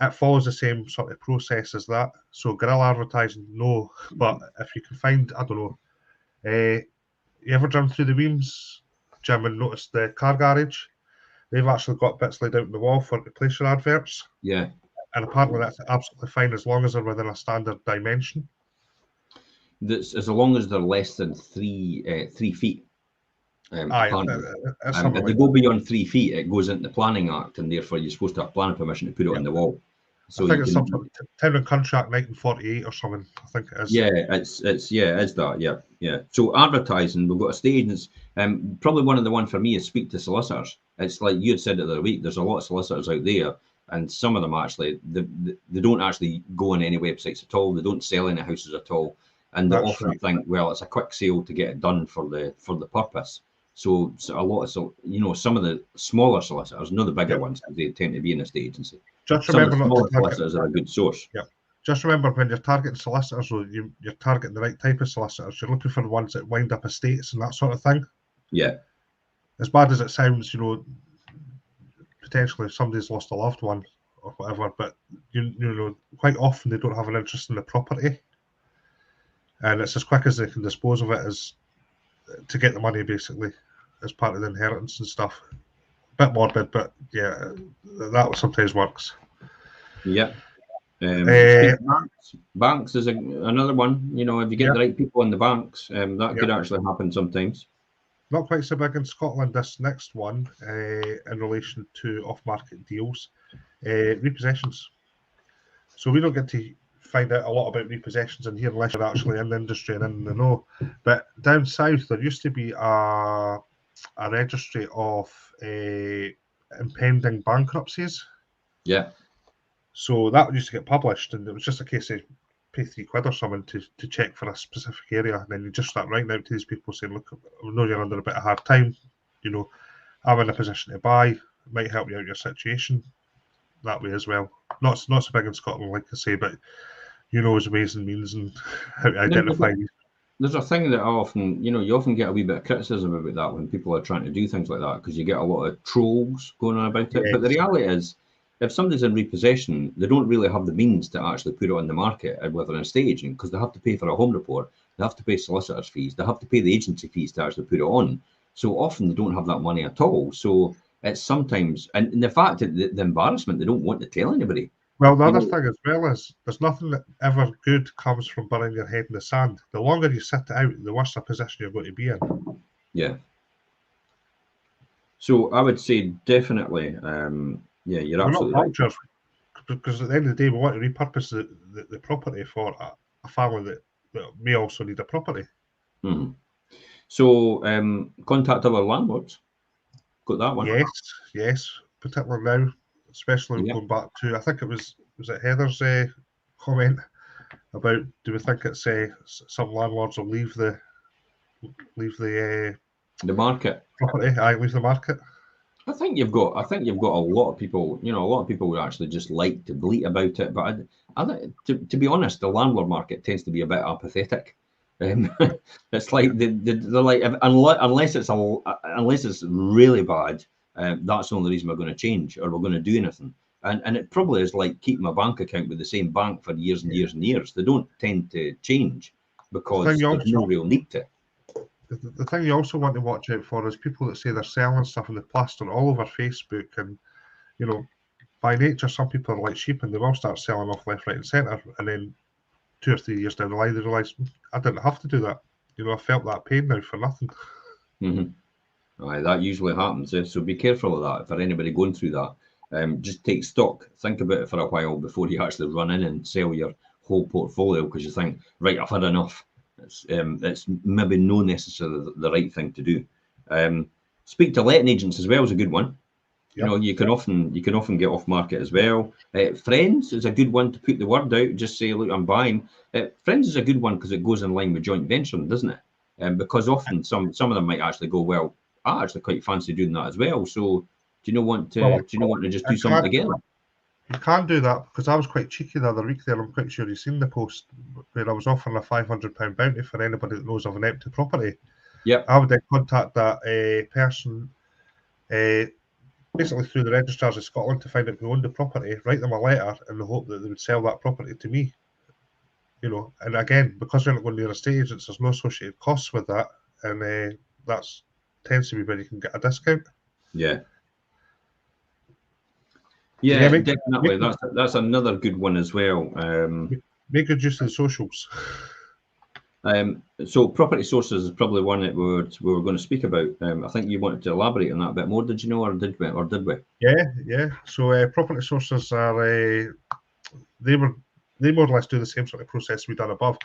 it follows the same sort of process as that. So guerrilla advertising, no. But if you can find, I don't know, you ever driven through the Weems, Jim, and noticed the car garage? They've actually got bits laid out in the wall for to place your adverts. Yeah. And apparently that's absolutely fine as long as they're within a standard dimension. That's as long as they're less than 3 feet. If they go beyond 3 feet, it goes into the Planning Act, and therefore you're supposed to have planning permission to put it on the wall. So I think it's something Town and Contract 1948 or something. I think it is. Yeah, it's that. Yeah. So advertising, we've got estate agents. Probably one of the one for me is speak to solicitors. It's like you had said the other week. There's a lot of solicitors out there, and some of them actually they don't actually go on any websites at all. They don't sell any houses at all, and they often think, well, it's a quick sale to get it done for the purpose. So a lot of some of the smaller solicitors, not the bigger ones, because they tend to be in a estate agency. Just remember, some of the smaller solicitors are a good source. Yeah. Just remember, when you're targeting solicitors, you're targeting the right type of solicitors. You're looking for the ones that wind up estates and that sort of thing. Yeah. As bad as it sounds, potentially somebody's lost a loved one or whatever, but quite often they don't have an interest in the property, and it's as quick as they can dispose of it as to get the money, basically, as part of the inheritance and stuff. A bit morbid, but yeah, that sometimes works. Yeah. Banks is another one. If you get the right people in the banks, that could actually happen sometimes. Not quite so big in Scotland, this next one, in relation to off-market deals, repossessions. So we don't get to find out a lot about repossessions in here unless you're actually in the industry and in the know. But down south, there used to be a registry of impending bankruptcies. Yeah. So that used to get published, and it was just a case of pay £3 or something to check for a specific area, and then you just start writing out to these people saying, look, I know you're under a bit of hard time, I'm in a position to buy, it might help you out your situation that way as well. Not so big in Scotland, like I say, but his ways and means and how to identify these. There's a thing that I often, you often get a wee bit of criticism about that when people are trying to do things like that, because you get a lot of trolls going on about it. But the reality is, if somebody's in repossession, they don't really have the means to actually put it on the market with an estate agent, because they have to pay for a home report, they have to pay solicitors' fees, they have to pay the agency fees to actually put it on. So often they don't have that money at all. So it's sometimes, and the fact that the embarrassment, they don't want to tell anybody. Well, the other thing as well is there's nothing that ever good comes from burying your head in the sand. The longer you sit it out, the worse a position you're going to be in. Yeah. So I would say definitely, yeah, you're absolutely not right. vultures, because at the end of the day, we want to repurpose the property for a family that may also need a property. Mm-hmm. So contact our landlords. Got that one? Yes, particularly now, especially going back to, I think it was it Heather's comment about, do we think it's some landlords will leave the market property? Leave the market. I think you've got a lot of people, a lot of people who actually just like to bleat about it. But I think, to be honest, the landlord market tends to be a bit apathetic. It's like they're like, unless it's really bad, that's the only reason we're going to change or we're going to do anything. And it probably is like keeping a bank account with the same bank for years and years and years. They don't tend to change because there's no real need to. The thing you also want to watch out for is people that say they're selling stuff and they plaster all over Facebook, and by nature, some people are like sheep and they will start selling off left, right, and centre, and then 2 or 3 years down the line, they realise I didn't have to do that. I felt that pain now for nothing. Mm-hmm. Aye, that usually happens. So be careful of that. For anybody going through that, just take stock. Think about it for a while before you actually run in and sell your whole portfolio, because you think, right, I've had enough. It's maybe not necessarily the right thing to do. Speak to letting agents as well is a good one. Yep. You can often get off market as well. Friends is a good one to put the word out. Just say, look, I'm buying. Friends is a good one because it goes in line with joint venturing, doesn't it? Because often some of them might actually go, well, I actually quite fancy doing that as well. So do you want to just do something together? You can do that, because I was quite cheeky the other week there. I'm quite sure you've seen the post where I was offering a £500 bounty for anybody that knows of an empty property. Yeah, I would then contact that person basically through the registrars of Scotland to find out who owned the property, write them a letter in the hope that they would sell that property to me. And again, because we're not going near estate agents, there's no associated costs with that, and that tends to be where you can get a discount. Yeah, definitely. That's another good one as well. Make good use of the socials. So property sources is probably one that we were going to speak about. I think you wanted to elaborate on that a bit more. Did you know, or did we? Yeah. So property sources are they more or less do the same sort of process we've done above.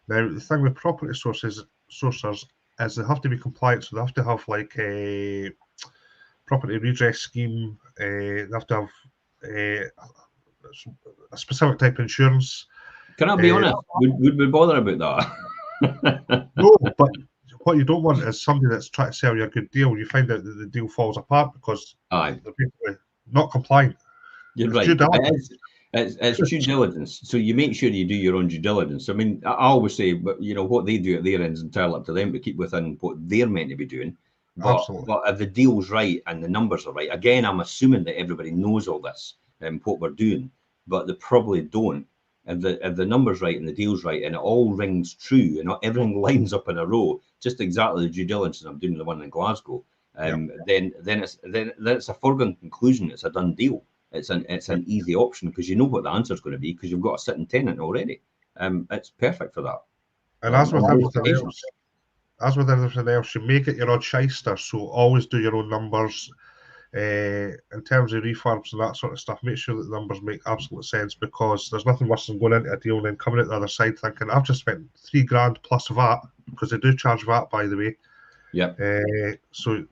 Now the thing with property sources is they have to be compliant, so they have to have like a property redress scheme. They have to have a specific type of insurance. Can I be honest? Would we bother about that? No, but what you don't want is somebody that's trying to sell you a good deal. You find out that the deal falls apart because they're basically not compliant. You're right. It's due diligence. So you make sure you do your own due diligence. I mean, I always say, but what they do at their end is entirely up to them to keep within what they're meant to be doing. But if the deal's right and the numbers are right, again, I'm assuming that everybody knows all this and what we're doing, but they probably don't. If the number's right and the deal's right and it all rings true and everything lines up in a row, just exactly the due diligence I'm doing the one in Glasgow, then it's a foregone conclusion. It's a done deal. It's an easy option because you know what the answer is going to be because you've got a sitting tenant already. It's perfect for that. And as with everything else, you may get your odd shyster, so always do your own numbers. In terms of refurbs and that sort of stuff, make sure that the numbers make absolute sense, because there's nothing worse than going into a deal and then coming out the other side thinking, I've just spent $3,000 plus VAT, because they do charge VAT, by the way. Yeah. So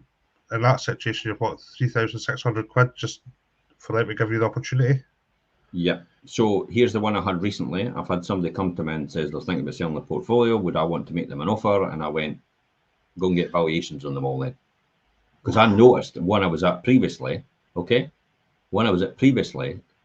in that situation, you've got £3,600 just for them to give you the opportunity. Yeah. So here's the one I had recently. I've had somebody come to me and says they're thinking about selling the portfolio. Would I want to make them an offer? And I went, go and get valuations on them all then. Because I noticed when I was at previously,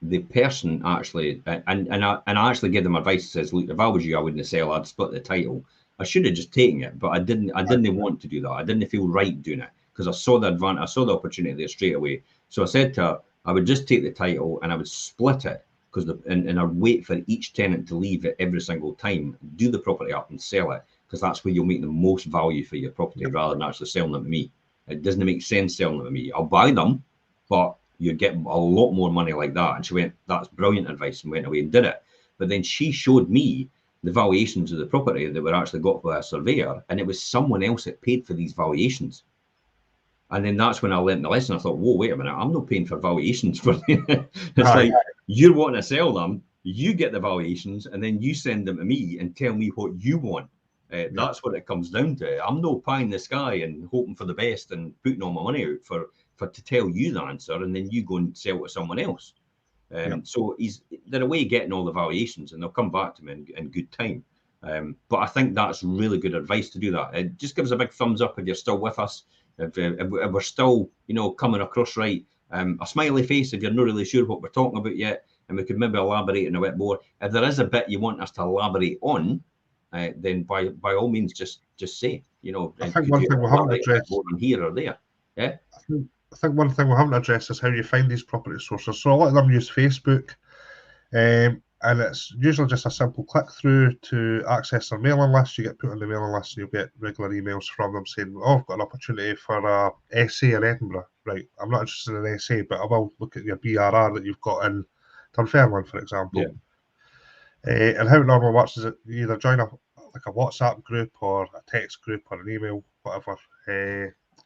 the person actually, and I actually gave them advice. Says, look, if I was you, I wouldn't sell. I'd split the title. I should have just taken it, but I didn't want to do that. I didn't feel right doing it because I saw the opportunity there straight away. So I said to her, I would just take the title and I would split it, because and I'd wait for each tenant to leave it every single time, do the property up and sell it, because that's where you'll make the most value for your property, rather than actually selling them to me. It doesn't make sense selling them to me. I'll buy them, but you get a lot more money like that. And she went, that's brilliant advice, and went away and did it. But then she showed me the valuations of the property that were actually got by a surveyor, and it was someone else that paid for these valuations. And then that's when I learned the lesson. I thought, whoa, wait a minute, I'm not paying for valuations for it's like, you're wanting to sell them, you get the valuations, and then you send them to me and tell me what you want. That's what it comes down to. I'm not pie in the sky and hoping for the best and putting all my money out for to tell you the answer, and then you go and sell to someone else. So they're away getting all the valuations, and they'll come back to me in good time. But I think that's really good advice to do that. It just gives a big thumbs up if you're still with us. If we're still, coming across right. A smiley face if you're not really sure what we're talking about yet, and we could maybe elaborate on a bit more. If there is a bit you want us to elaborate on, then by all means just say, I think one thing we haven't addressed on here or there. Yeah. I think one thing we haven't addressed is how you find these property sources. So a lot of them use Facebook, and it's usually just a simple click through to access their mailing list. You get put on the mailing list, and you'll get regular emails from them saying, "Oh, I've got an opportunity for a SA in Edinburgh." Right, I'm not interested in an SA, but I will look at your BRR that you've got in Dunfermline, for example. And how it normally works is that you either join a WhatsApp group or a text group or an email, whatever,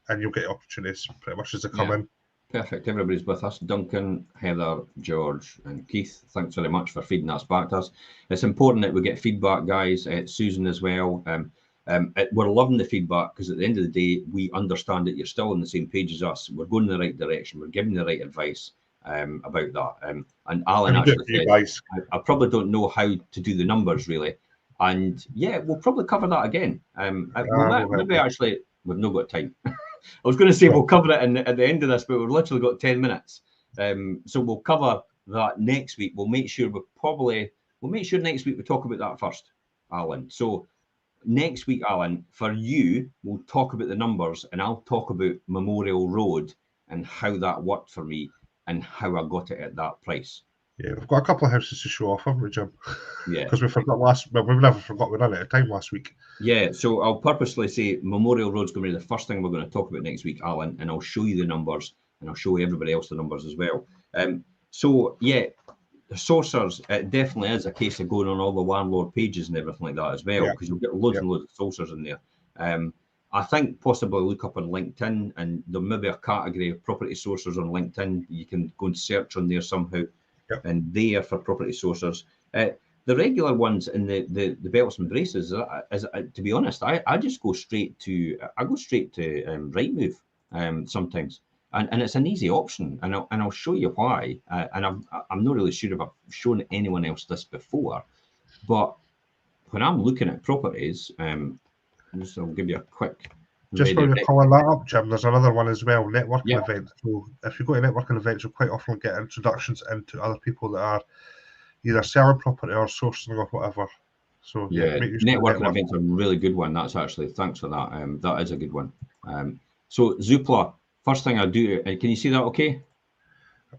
and you'll get opportunities pretty much as they come in. Perfect. Everybody's with us. Duncan, Heather, George, and Keith, thanks very much for feeding us back to us. It's important that we get feedback, guys. Susan as well. We're loving the feedback, because at the end of the day, we understand that you're still on the same page as us. We're going in the right direction. We're giving the right advice about that. And Alan actually said, I probably don't know how to do the numbers really. And yeah, we'll probably cover that again. Maybe actually, we've not got time. I was going to say we'll cover it at the end of this, but we've literally got 10 minutes. So we'll cover that next week. We'll make sure next week we talk about that first, Alan. So next week, Alan, for you, we'll talk about the numbers, and I'll talk about Memorial Road and how that worked for me and how I got it at that price. Yeah, we've got a couple of houses to show off, haven't we, Jim? Yeah. Because we forgot we've never forgot we ran out of time last week. Yeah, so I'll purposely say Memorial Road's going to be the first thing we're going to talk about next week, Alan, and I'll show you the numbers, and I'll show everybody else the numbers as well. So yeah, the saucers, it definitely is a case of going on all the landlord pages and everything like that as well, because you'll get loads and loads of saucers in there. I think possibly look up on LinkedIn, and there may be a category of property sources on LinkedIn. You can go and search on there somehow. And there for property sources. The regular ones in the belts and braces, to be honest, I just go straight to Rightmove sometimes, and it's an easy option, and I'll show you why. And I'm not really sure if I've shown anyone else this before, but when I'm looking at properties, I'll give you a quick. Just while you're calling that up, Jim, there's another one as well, networking events. So if you go to networking events, you'll quite often get introductions into other people that are either selling property or sourcing or whatever. So yeah, networking events are a really good one. That's actually, thanks for that. That is a good one. So Zoopla, first thing I do, can you see that okay?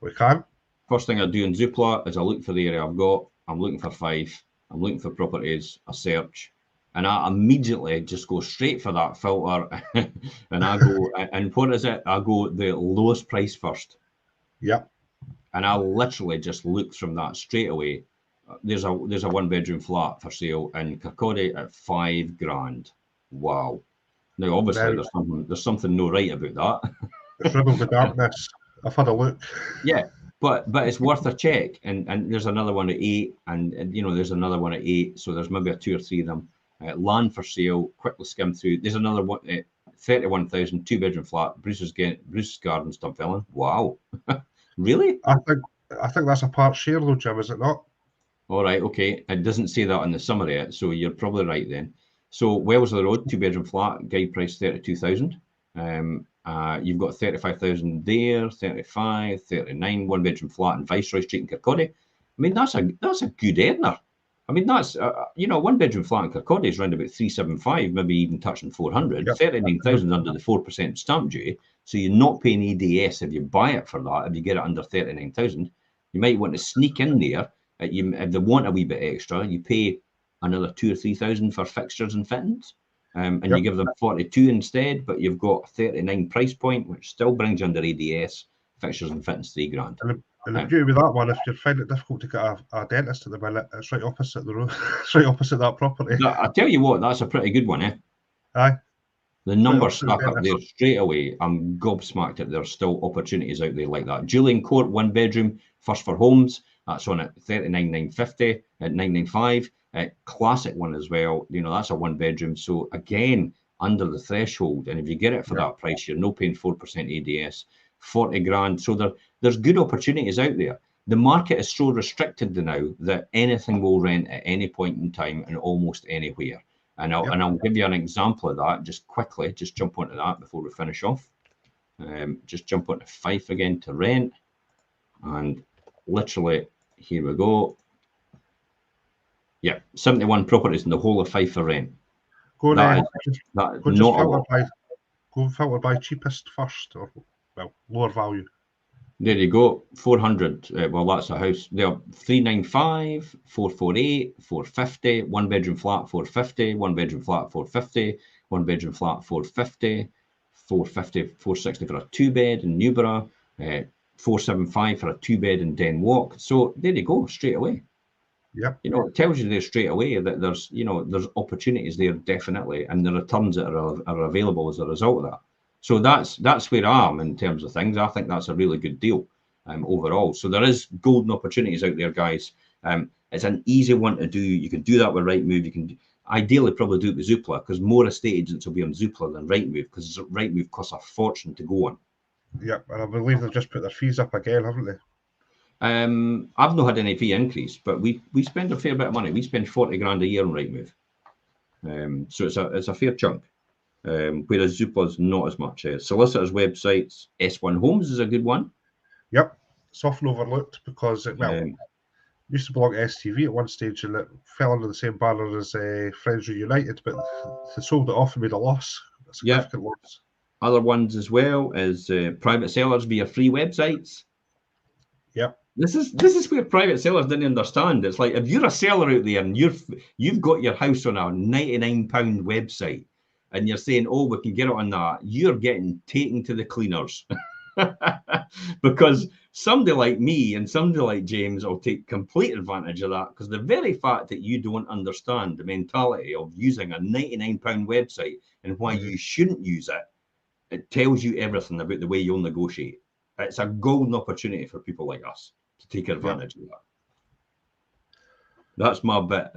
We can. First thing I do in Zoopla is I look for the area I've got. I'm looking for 5. I'm looking for properties, I search. And I immediately just go straight for that filter, and I go, and what is it? I go the lowest price first. Yep. And I literally just look from that straight away. There's a 1-bedroom flat for sale in Kirkcaldy at $5,000. Wow. Now obviously there's something no right about that. It's riddled with darkness. I've had a look. Yeah, but it's worth a check. And there's another one at 8, and there's another one at 8. So there's maybe 2 or 3 of them. Land for sale, quickly skim through. There's another one, 31,000, 2-bedroom flat, Bruce's Gardens, Dunfermline. Wow. Really? I think that's a part share though, Jim, is it not? All right, okay. It doesn't say that in the summary, so you're probably right then. So Wellesley Road, 2-bedroom flat, guide price 32,000. You've got 35,000 there, 35, 39, 1-bedroom flat in Viceroy Street in Kirkcaldy. I mean, that's a good earner. I mean, that's, you know, one bedroom flat in Kirkcaldy is around about 375, maybe even touching 400. Yep. 39,000 under the 4% stamp duty. So you're not paying EDS if you buy it for that. If you get it under 39,000, you might want to sneak in there. If they want a wee bit extra, you pay another 2,000 or 3,000 for fixtures and fittings. And Yep. you give them 42 instead, but you've got a 39 price point, which still brings you under ADS, fixtures and fittings $3,000. And the beauty with that one, if you find it difficult to get a dentist at the minute, it's right opposite the road. It's right opposite that property. I tell you what, that's a pretty good one, eh? Aye. The numbers stack up there straight away. I'm gobsmacked that there's still opportunities out there like that. Julian Court, one bedroom, first for homes. That's on at 39,950 at 995. Classic one as well. You know, that's a one bedroom. So again, under the threshold. And if you get it for that price, you're no paying 4% ADS, 40 grand. So there's good opportunities out there. The market is so restricted now that anything will rent at any point in time and almost anywhere. And I'll give you an example of that just quickly. Just jump onto that before we finish off. Just jump onto Fife again to rent. And literally, here we go. Yeah, 71 properties in the whole of Fife for rent. Go filter by cheapest first, or well, lower value. There you go, 400. Well, that's a house. They're 395, 448, 450, one bedroom flat, 450, one bedroom flat, 450, one bedroom flat, 450, 450, 460 for a two bed in Newborough, 475 for a two bed in Den Walk. So there you go, straight away. Yep. You know, it tells you there straight away that there's, you know, there's opportunities there definitely, and the returns that are available as a result of that. So that's where I am in terms of things. I think that's a really good deal overall. So there is golden opportunities out there, guys. It's an easy one to do. You can do that with Rightmove. You can ideally probably do it with Zoopla, because more estate agents will be on Zoopla than Rightmove, because Rightmove costs a fortune to go on. Yep, and I believe they've just put their fees up again, haven't they? I've not had any fee increase, but we spend a fair bit of money. We spend 40 grand a year on Rightmove. So it's a fair chunk. Whereas Zoopla's not as much. Solicitors' websites, S1 Homes is a good one. Yep, it's often overlooked because it used to belong to STV at one stage, and it fell under the same banner as Friends Reunited, but they sold it off and made a loss, a significant loss. Other ones as well is private sellers via free websites. Yep. This is where private sellers didn't understand. It's like if you're a seller out there and you've got your house on a £99 website, and you're saying, oh, we can get it on that, you're getting taken to the cleaners. Because somebody like me and somebody like James will take complete advantage of that, because the very fact that you don't understand the mentality of using a £99 website and why you shouldn't use it, it tells you everything about the way you'll negotiate. It's a golden opportunity for people like us to take advantage of that. That's my bit.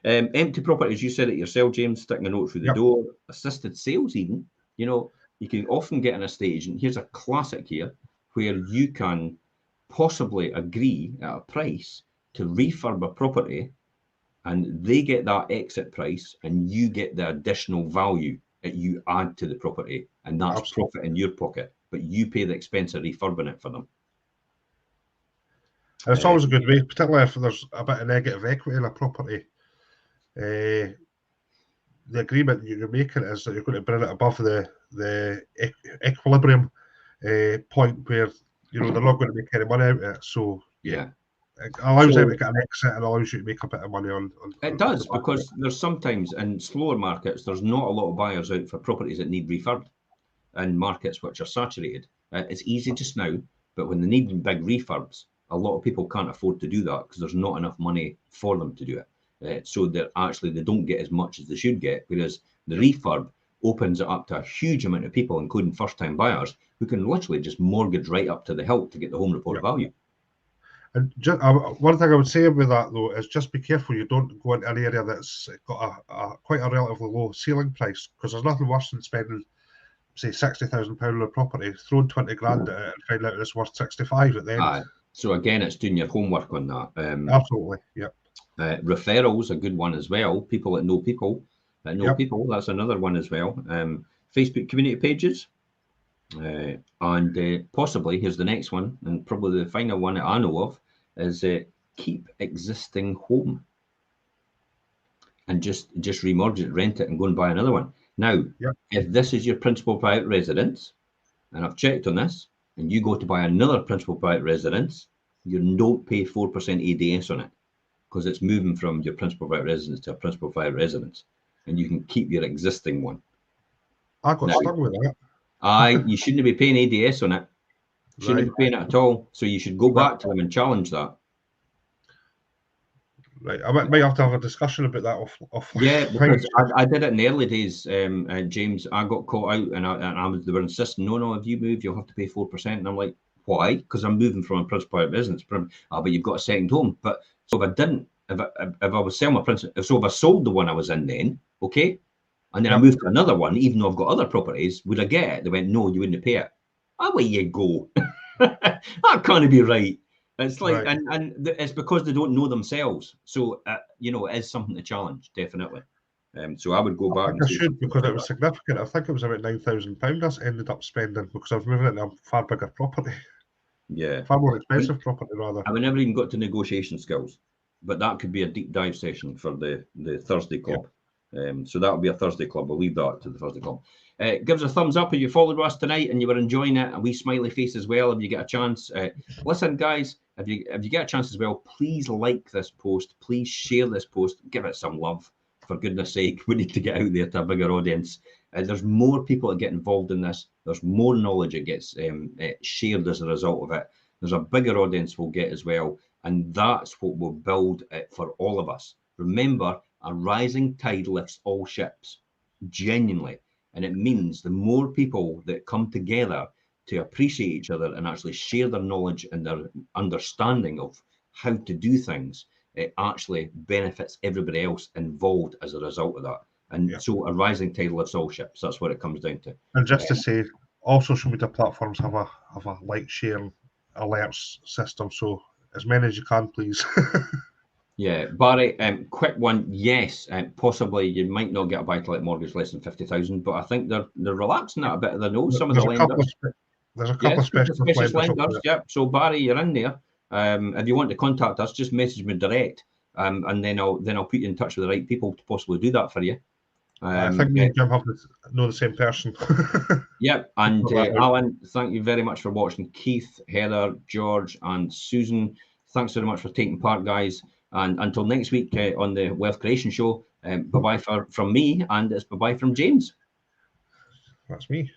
Empty properties, you said it yourself, James, sticking a note through the door. Assisted sales even, you know, you can often get an estate agent. Here's a classic here, where you can possibly agree at a price to refurb a property, and they get that exit price and you get the additional value that you add to the property, and that's profit in your pocket, but you pay the expense of refurbing it for them. And it's always a good way, particularly if there's a bit of negative equity in a property. The agreement you're making is that you're going to bring it above the equilibrium point where, you know, they're not going to make any money out of it. So yeah, it allows them to get an exit and allows you to make a bit of money on it does, because there's sometimes in slower markets, there's not a lot of buyers out for properties that need refurbed. In markets which are saturated, it's easy just now, but when they need big refurbs, a lot of people can't afford to do that because there's not enough money for them to do it. So that actually they don't get as much as they should get, whereas the refurb opens it up to a huge amount of people, including first-time buyers, who can literally just mortgage right up to the hilt to get the home report value. And just, one thing I would say with that, though, is just be careful you don't go into an area that's got quite a relatively low ceiling price, because there's nothing worse than spending, say, £60,000 on a property, throwing 20 grand at it and find out it's worth 65 at the end. So again, it's doing your homework on that. Absolutely, yep. Referrals, a good one as well. People that know people people, that's another one as well. Facebook community pages. And possibly, here's the next one, and probably the final one that I know of, is keep existing home and just remortgage it, rent it, and go and buy another one. Now, if this is your principal private residence, and I've checked on this, and you go to buy another principal private residence, you don't pay 4% ADS on it because it's moving from your principal private residence to a principal private residence, and you can keep your existing one. I got stuck with that. You shouldn't be paying ADS on it. Shouldn't be paying it at all. So you should go back to them and challenge that. Right, I might have to have a discussion about that off. Yeah, because I did it in the early days, James. I got caught out, and they were insisting, no, if you move, you'll have to pay 4%. And I'm like, why? Because I'm moving from a principal private residence. But you've got a second home. But so if I didn't, if I was selling my principal, so if I sold the one I was in, then okay, and then I moved to another one, even though I've got other properties, would I get it? They went, no, you wouldn't pay it. Away you go. That can't be right. It's like, and it's because they don't know themselves. So, it is something to challenge, definitely. So I would go back. I should, because it was significant. I think it was about £9,000 I ended up spending because I was moving into a far bigger property. Yeah. Far more expensive property, rather. I never even got to negotiation skills, but that could be a deep dive session for the Thursday club. So that'll be a Thursday club. We'll leave that to the Thursday club. Give us a thumbs up if you followed us tonight and you were enjoying it. A wee smiley face as well if you get a chance. Listen, guys, if you get a chance as well, please like this post. Please share this post. Give it some love. For goodness sake, we need to get out there to a bigger audience. There's more people that get involved in this. There's more knowledge that gets shared as a result of it. There's a bigger audience we'll get as well. And that's what will build it for all of us. Remember, a rising tide lifts all ships, genuinely. And it means the more people that come together to appreciate each other and actually share their knowledge and their understanding of how to do things, it actually benefits everybody else involved as a result of that. And so a rising tide lifts all ships. That's what it comes down to. And just to say, all social media platforms have a like, share, and alerts system. So as many as you can, please. Yeah, Barry, quick one. Yes, possibly you might not get a buy-to-let mortgage less than 50,000, but I think they're relaxing that a bit of the notes. Some of the lenders. There's a couple of specialist lenders. Yep. So Barry, you're in there. If you want to contact us, just message me direct, and then I'll put you in touch with the right people to possibly do that for you. I think me and Jim have to know the same person. Yep. And Alan, thank you very much for watching. Keith, Heather, George, and Susan, thanks very much for taking part, guys. And until next week on the Wealth Creation Show, bye-bye from me, and it's bye-bye from James. That's me.